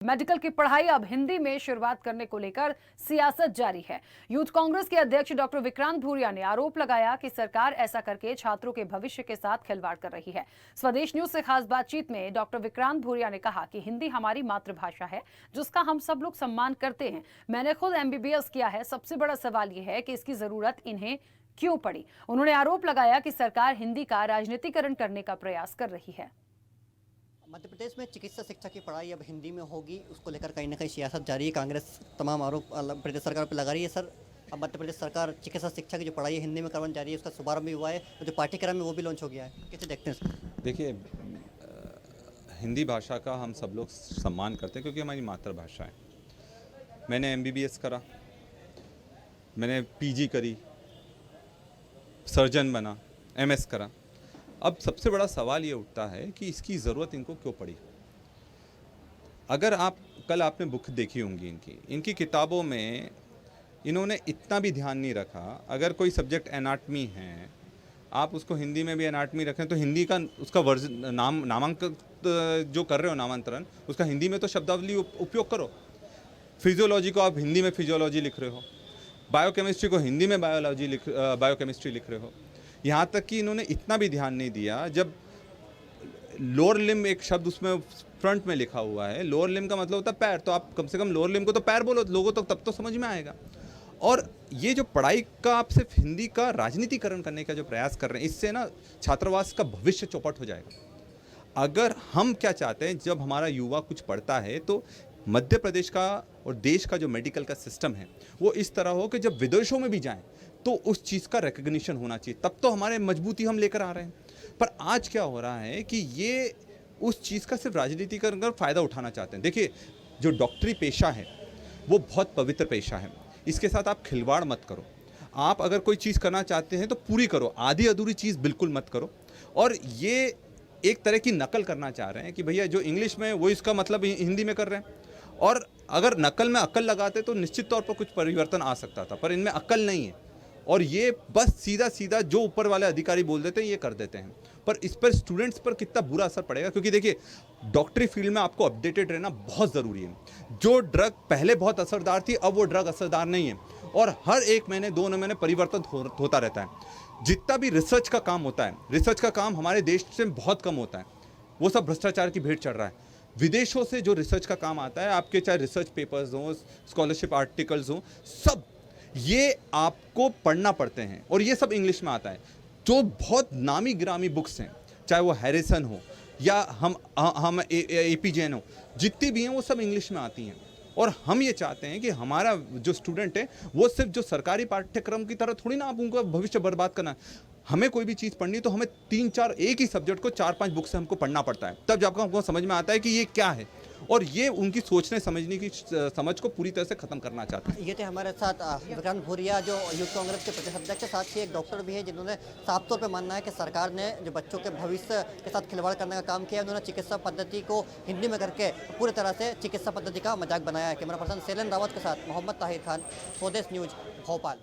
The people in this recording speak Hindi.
मेडिकल की पढ़ाई अब हिंदी में शुरुआत करने को लेकर सियासत जारी है। यूथ कांग्रेस के अध्यक्ष डॉक्टर विक्रांत भूरिया ने आरोप लगाया कि सरकार ऐसा करके छात्रों के भविष्य के साथ खिलवाड़ कर रही है। स्वदेश न्यूज से खास बातचीत में डॉक्टर विक्रांत भूरिया ने कहा कि हिंदी हमारी मातृभाषा है, जिसका हम सब लोग सम्मान करते हैं। मैंने खुद MBBS किया है। सबसे बड़ा सवाल यह है कि इसकी जरूरत इन्हें क्यों पड़ी। उन्होंने आरोप लगाया कि सरकार हिंदी का राजनीतिकरण करने का प्रयास कर रही है। मध्य प्रदेश में चिकित्सा शिक्षा की पढ़ाई अब हिंदी में होगी, उसको लेकर कहीं ना कहीं सियासत जारी है। कांग्रेस तमाम आरोप प्रदेश सरकार पर लगा रही है। सर, अब मध्य प्रदेश सरकार चिकित्सा शिक्षा की जो पढ़ाई है हिंदी में करवानी जा रही है, उसका शुभारंभ भी हुआ है, जो पाठ्यक्रम है वो भी लॉन्च हो गया है। कैसे देखते हैं सर? देखिए, हिंदी भाषा का हम सब लोग सम्मान करते हैं क्योंकि हमारी मातृभाषा है। मैंने MBBS करा, मैंने PG करी, सर्जन बना, MS करा। अब सबसे बड़ा सवाल ये उठता है कि इसकी ज़रूरत इनको क्यों पड़ी। अगर कल आपने बुक देखी होंगी इनकी किताबों में इन्होंने इतना भी ध्यान नहीं रखा। अगर कोई सब्जेक्ट एनाटमी है, आप उसको हिंदी में भी एनाटमी रखें तो हिंदी का उसका नामांकित जो कर रहे हो नामांतरण, उसका हिंदी में तो शब्दावली उपयोग करो। फिजियोलॉजी को आप हिंदी में फिजियोलॉजी लिख रहे हो, बायोकेमिस्ट्री को हिंदी में बायोकेमिस्ट्री लिख रहे हो। यहाँ तक कि इन्होंने इतना भी ध्यान नहीं दिया, जब लोअर लिम्ब एक शब्द उसमें फ्रंट में लिखा हुआ है, लोअर लिम्ब का मतलब होता है पैर, तो आप कम से कम लोअर लिम्ब को तो पैर बोलो लोगों तो तब तो समझ में आएगा। और ये जो पढ़ाई का आप सिर्फ हिंदी का राजनीतिकरण करने का जो प्रयास कर रहे हैं, इससे ना छात्रावास का भविष्य चौपट हो जाएगा। अगर हम क्या चाहते हैं, जब हमारा युवा कुछ पढ़ता है तो मध्य प्रदेश का और देश का जो मेडिकल का सिस्टम है वो इस तरह हो कि जब विदेशों में भी जाएं तो उस चीज़ का रिकग्निशन होना चाहिए, तब तो हमारे मजबूती हम लेकर आ रहे हैं। पर आज क्या हो रहा है कि ये उस चीज़ का सिर्फ राजनीतिकरण कर फ़ायदा उठाना चाहते हैं। देखिए, जो डॉक्टरी पेशा है वो बहुत पवित्र पेशा है, इसके साथ आप खिलवाड़ मत करो। आप अगर कोई चीज़ करना चाहते हैं तो पूरी करो, आधी अधूरी चीज़ बिल्कुल मत करो। और ये एक तरह की नकल करना चाह रहे हैं कि भैया जो इंग्लिश में वो इसका मतलब हिंदी में कर रहे हैं। और अगर नकल में अक्ल लगाते तो निश्चित तौर पर कुछ परिवर्तन आ सकता था, पर इनमें अक्ल नहीं है और ये बस सीधा सीधा जो ऊपर वाले अधिकारी बोल देते हैं ये कर देते हैं। पर इस पर स्टूडेंट्स पर कितना बुरा असर पड़ेगा, क्योंकि देखिए डॉक्टरी फील्ड में आपको अपडेटेड रहना बहुत ज़रूरी है। जो ड्रग पहले बहुत असरदार थी अब वो ड्रग असरदार नहीं है और हर 1 महीने 2 महीने परिवर्तन होता रहता है। जितना भी रिसर्च का काम होता है, रिसर्च का काम हमारे देश से बहुत कम होता है, वो सब भ्रष्टाचार की भेंट चढ़ रहा है। विदेशों से जो रिसर्च का काम आता है, आपके चाहे रिसर्च पेपर्स हों, स्कॉलरशिप आर्टिकल्स हों, सब ये आपको पढ़ना पड़ते हैं और ये सब इंग्लिश में आता है। जो बहुत नामी गिरामी बुक्स हैं, चाहे वो हैरिसन हो या हम AP जैन हो, जितनी भी हैं वो सब इंग्लिश में आती हैं। और हम ये चाहते हैं कि हमारा जो स्टूडेंट है वो सिर्फ जो सरकारी पाठ्यक्रम की तरह थोड़ी ना आप उनका भविष्य बर्बाद करना है। हमें कोई भी चीज़ पढ़नी तो हमें 3-4 एक ही सब्जेक्ट को 4-5 बुक से हमको पढ़ना पड़ता है, तब जब हमको समझ में आता है कि ये क्या है। और ये उनकी सोचने समझने की समझ को पूरी तरह से ख़त्म करना चाहते हैं। ये थे हमारे साथ विक्रांत भूरिया, जो यूथ कांग्रेस के प्रदेश अध्यक्ष, साथ ही एक डॉक्टर भी है जिन्होंने साफ तौर पे मानना है कि सरकार ने जो बच्चों के भविष्य के साथ खिलवाड़ करने का काम किया है। उन्होंने चिकित्सा पद्धति को हिंदी में करके पूरी तरह से चिकित्सा पद्धति का मजाक बनाया है। कैमरा पर्सन सेलन रावत के साथ मोहम्मद ताहिर खान, स्वदेश न्यूज, भोपाल।